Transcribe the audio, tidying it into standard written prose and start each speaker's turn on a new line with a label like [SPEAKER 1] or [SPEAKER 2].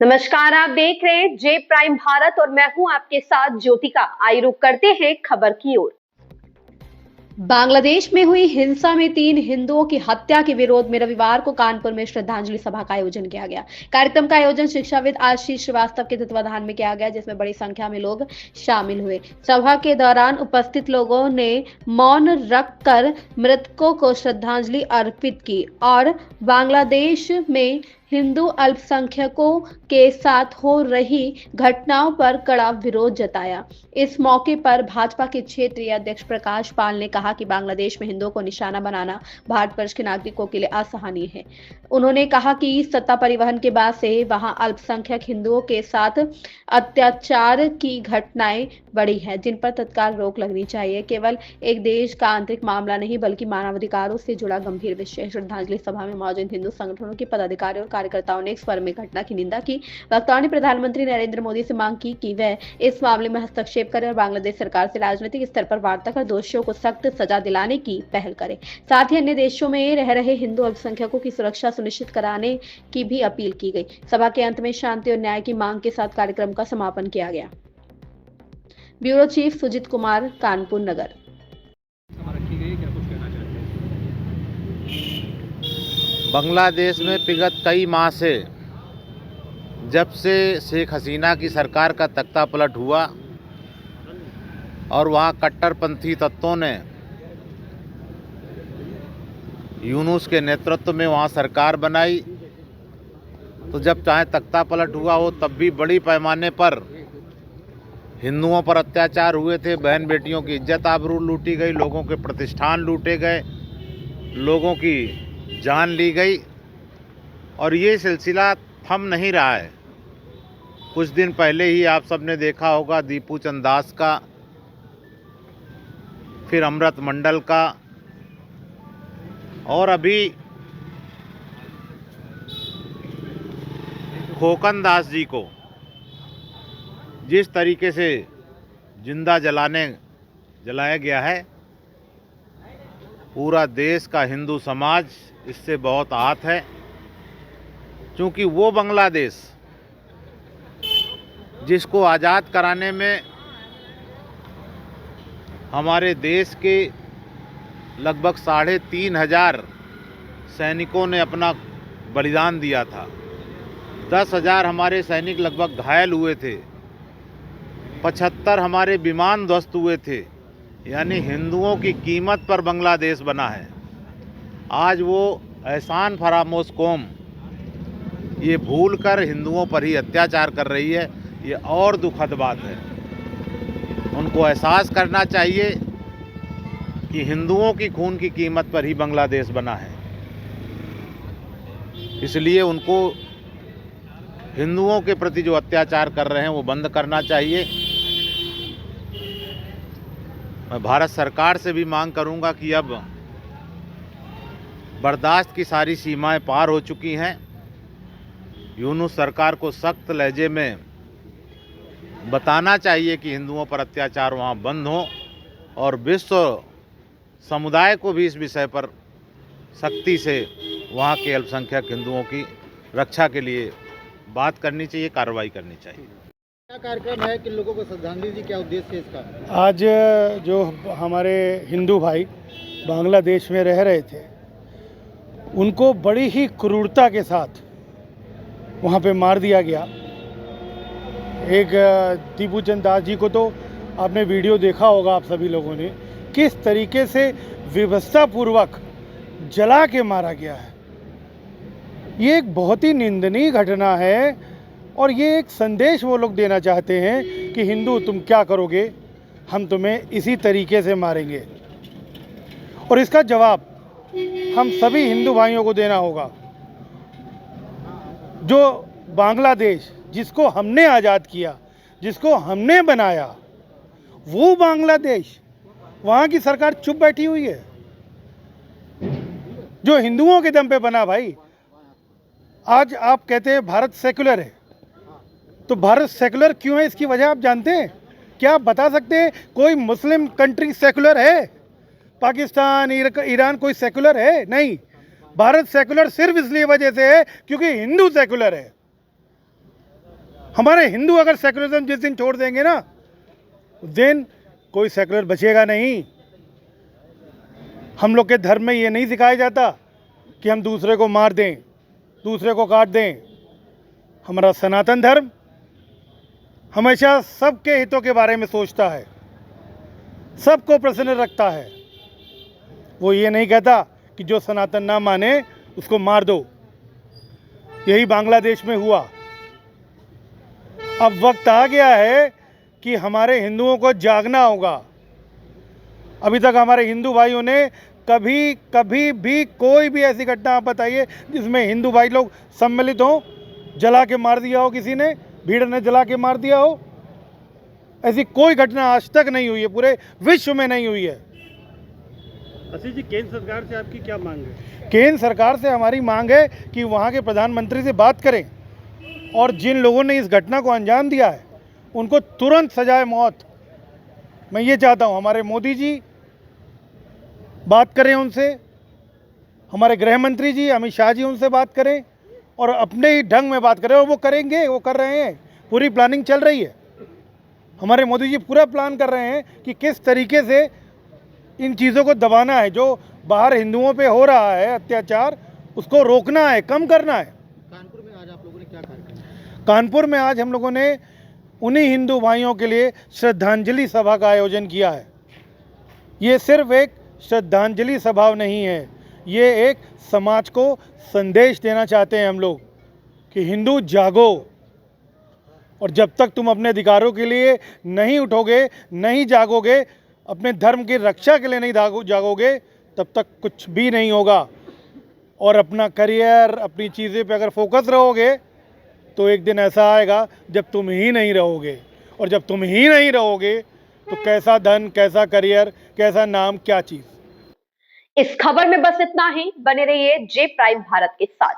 [SPEAKER 1] नमस्कार, आप देख रहे हैं जे प्राइम भारत और मैं हूं आपके साथ ज्योतिका। आइए रुक करते हैं खबर की ओर। बांग्लादेश में हुई हिंसा में 3 हिंदुओं की हत्या के विरोध में रविवार को कानपुर में श्रद्धांजलि सभा का आयोजन किया गया। कार्यक्रम का आयोजन शिक्षाविद आशीष श्रीवास्तव के तत्वाधान में किया गया, जिसमें बड़ी संख्या में लोग शामिल हुए। सभा के दौरान उपस्थित लोगों ने मौन रखकर मृतकों को श्रद्धांजलि अर्पित की और बांग्लादेश में हिंदू अल्पसंख्यकों के साथ हो रही घटनाओं पर कड़ा विरोध जताया। इस मौके पर भाजपा के क्षेत्रीय अध्यक्ष प्रकाश पाल ने कहा कि बांग्लादेश में हिंदुओं को निशाना बनाना भारतवर्ष के नागरिकों के लिए असहनीय है। उन्होंने कहा कि सत्ता परिवहन के बाद से वहां अल्पसंख्यक हिंदुओं के साथ अत्याचार की घटनाएं बढ़ी है, जिन पर तत्काल रोक लगनी चाहिए। केवल एक देश का आंतरिक मामला नहीं बल्कि मानवाधिकारों से जुड़ा गंभीर विषय। श्रद्धांजलि सभा में मौजूद हिंदू संगठनों के पदाधिकारी और कार्यकर्ताओं ने एक स्वर में घटना की निंदा की। वक्ताओं ने प्रधानमंत्री नरेंद्र मोदी से मांग की कि वह इस मामले में हस्तक्षेप करें और बांग्लादेश सरकार से राजनीतिक स्तर पर वार्ता कर दोषियों को सख्त सजा दिलाने की पहल करे। साथ ही अन्य देशों में रह रहे हिंदू अल्पसंख्यकों की सुरक्षा सुनिश्चित कराने की भी अपील की गई। सभा के अंत में शांति और न्याय की मांग के साथ कार्यक्रम का समापन किया गया। ब्यूरो चीफ सुजीत कुमार, कानपुर नगर।
[SPEAKER 2] बांग्लादेश में विगत कई माह से जब से शेख हसीना की सरकार का तख्ता पलट हुआ और वहाँ कट्टरपंथी तत्वों ने यूनुस के नेतृत्व में वहाँ सरकार बनाई, तो जब चाहे तख्ता पलट हुआ हो तब भी बड़ी पैमाने पर हिंदुओं पर अत्याचार हुए थे। बहन बेटियों की इज्जत आबरू लूटी गई, लोगों के प्रतिष्ठान लूटे गए, लोगों की जान ली गई और ये सिलसिला थम नहीं रहा है। कुछ दिन पहले ही आप सबने देखा होगा दीपू चंद दास का, फिर अमृत मंडल का और अभी खोकन दास जी को जिस तरीके से जिंदा जलाया गया है, पूरा देश का हिंदू समाज इससे बहुत आहत है, क्योंकि वो बांग्लादेश जिसको आज़ाद कराने में हमारे देश के लगभग 3,500 सैनिकों ने अपना बलिदान दिया था। 10,000 हमारे सैनिक लगभग घायल हुए थे, 75 हमारे विमान ध्वस्त हुए थे। यानी हिंदुओं की कीमत पर बांग्लादेश बना है। आज वो एहसान फरामोश कौम ये भूलकर हिंदुओं पर ही अत्याचार कर रही है। ये और दुखद बात है। उनको एहसास करना चाहिए कि हिंदुओं की खून की कीमत पर ही बांग्लादेश बना है। इसलिए उनको हिंदुओं के प्रति जो अत्याचार कर रहे हैं वो बंद करना चाहिए। मैं भारत सरकार से भी मांग करूंगा कि अब बर्दाश्त की सारी सीमाएं पार हो चुकी हैं। यूनुस सरकार को सख्त लहजे में बताना चाहिए कि हिंदुओं पर अत्याचार वहाँ बंद हो और विश्व समुदाय को भी इस विषय पर सख्ती से वहाँ के अल्पसंख्यक हिंदुओं की रक्षा के लिए बात करनी चाहिए, कार्रवाई करनी चाहिए।
[SPEAKER 3] क्या कार्यक्रम है, किन लोगों को श्रद्धांजलि दी, क्या उद्देश्य है इसका?
[SPEAKER 4] आज जो हमारे हिंदू भाई बांग्लादेश में रह रहे थे, उनको बड़ी ही क्रूरता के साथ वहाँ पे मार दिया गया। एक दीपू चंद दास जी को तो आपने वीडियो देखा होगा आप सभी लोगों ने, किस तरीके से विवशतापूर्वक जला के मारा गया है। ये एक बहुत ही निंदनीय घटना है और ये एक संदेश वो लोग देना चाहते हैं कि हिंदू तुम क्या करोगे, हम तुम्हें इसी तरीके से मारेंगे। और इसका जवाब हम सभी हिंदू भाइयों को देना होगा। जो बांग्लादेश जिसको हमने आज़ाद किया, जिसको हमने बनाया, वो बांग्लादेश, वहाँ की सरकार चुप बैठी हुई है जो हिंदुओं के दम पे बना। भाई आज आप कहते हैं भारत सेकुलर है, तो भारत सेकुलर क्यों है इसकी वजह आप जानते हैं? क्या आप बता सकते हैं कोई मुस्लिम कंट्री सेकुलर है? पाकिस्तान, ईरान कोई सेकुलर है? नहीं। भारत सेकुलर सिर्फ इसलिए वजह से है क्योंकि हिंदू सेकुलर है। हमारे हिंदू अगर सेकुलरिज्म जिस दिन छोड़ देंगे ना, उस दिन कोई सेकुलर बचेगा नहीं। हम लोग के धर्म में ये नहीं सिखाया जाता कि हम दूसरे को मार दें, दूसरे को काट दें। हमारा सनातन धर्म हमेशा सबके हितों के बारे में सोचता है, सबको प्रसन्न रखता है। वो ये नहीं कहता कि जो सनातन ना माने उसको मार दो। यही बांग्लादेश में हुआ। अब वक्त आ गया है कि हमारे हिंदुओं को जागना होगा। अभी तक हमारे हिंदू भाइयों ने कभी भी कोई भी ऐसी घटना आप बताइए जिसमें हिंदू भाई लोग सम्मिलित हों, जला के मार दिया हो, किसी ने भीड़ ने जला के मार दिया हो, ऐसी कोई घटना आज तक नहीं हुई है, पूरे विश्व में नहीं हुई है।
[SPEAKER 5] आशीष जी, केंद्र सरकार से आपकी क्या मांग है?
[SPEAKER 4] केंद्र सरकार से हमारी मांग है कि वहाँ के प्रधानमंत्री से बात करें और जिन लोगों ने इस घटना को अंजाम दिया है उनको तुरंत सजाए मौत। मैं ये चाहता हूँ हमारे मोदी जी बात करें उनसे, हमारे गृह मंत्री जी अमित शाह जी उनसे बात करें और अपने ही ढंग में बात करें, और वो करेंगे, वो कर रहे हैं। पूरी प्लानिंग चल रही है। हमारे मोदी जी पूरा प्लान कर रहे हैं कि किस तरीके से इन चीज़ों को दबाना है। जो बाहर हिंदुओं पे हो रहा है अत्याचार, उसको रोकना है, कम करना है।
[SPEAKER 3] कानपुर में आज आप लोगों ने क्या कार्यक्रम किया?
[SPEAKER 4] कानपुर में आज हम लोगों ने उन्हीं हिंदू भाइयों के लिए श्रद्धांजलि सभा का आयोजन किया है। ये सिर्फ एक श्रद्धांजलि सभा नहीं है, ये एक समाज को संदेश देना चाहते हैं हम लोग कि हिंदू जागो, और जब तक तुम अपने अधिकारों के लिए नहीं उठोगे, नहीं जागोगे, अपने धर्म की रक्षा के लिए नहीं जागोगे, तब तक कुछ भी नहीं होगा। और अपना करियर, अपनी चीज़ें पे अगर फोकस रहोगे तो एक दिन ऐसा आएगा जब तुम ही नहीं रहोगे, और जब तुम ही नहीं रहोगे तो कैसा धन, कैसा करियर, कैसा नाम, क्या चीज़।
[SPEAKER 1] इस खबर में बस इतना ही। बने रहिए जे प्राइम भारत के साथ।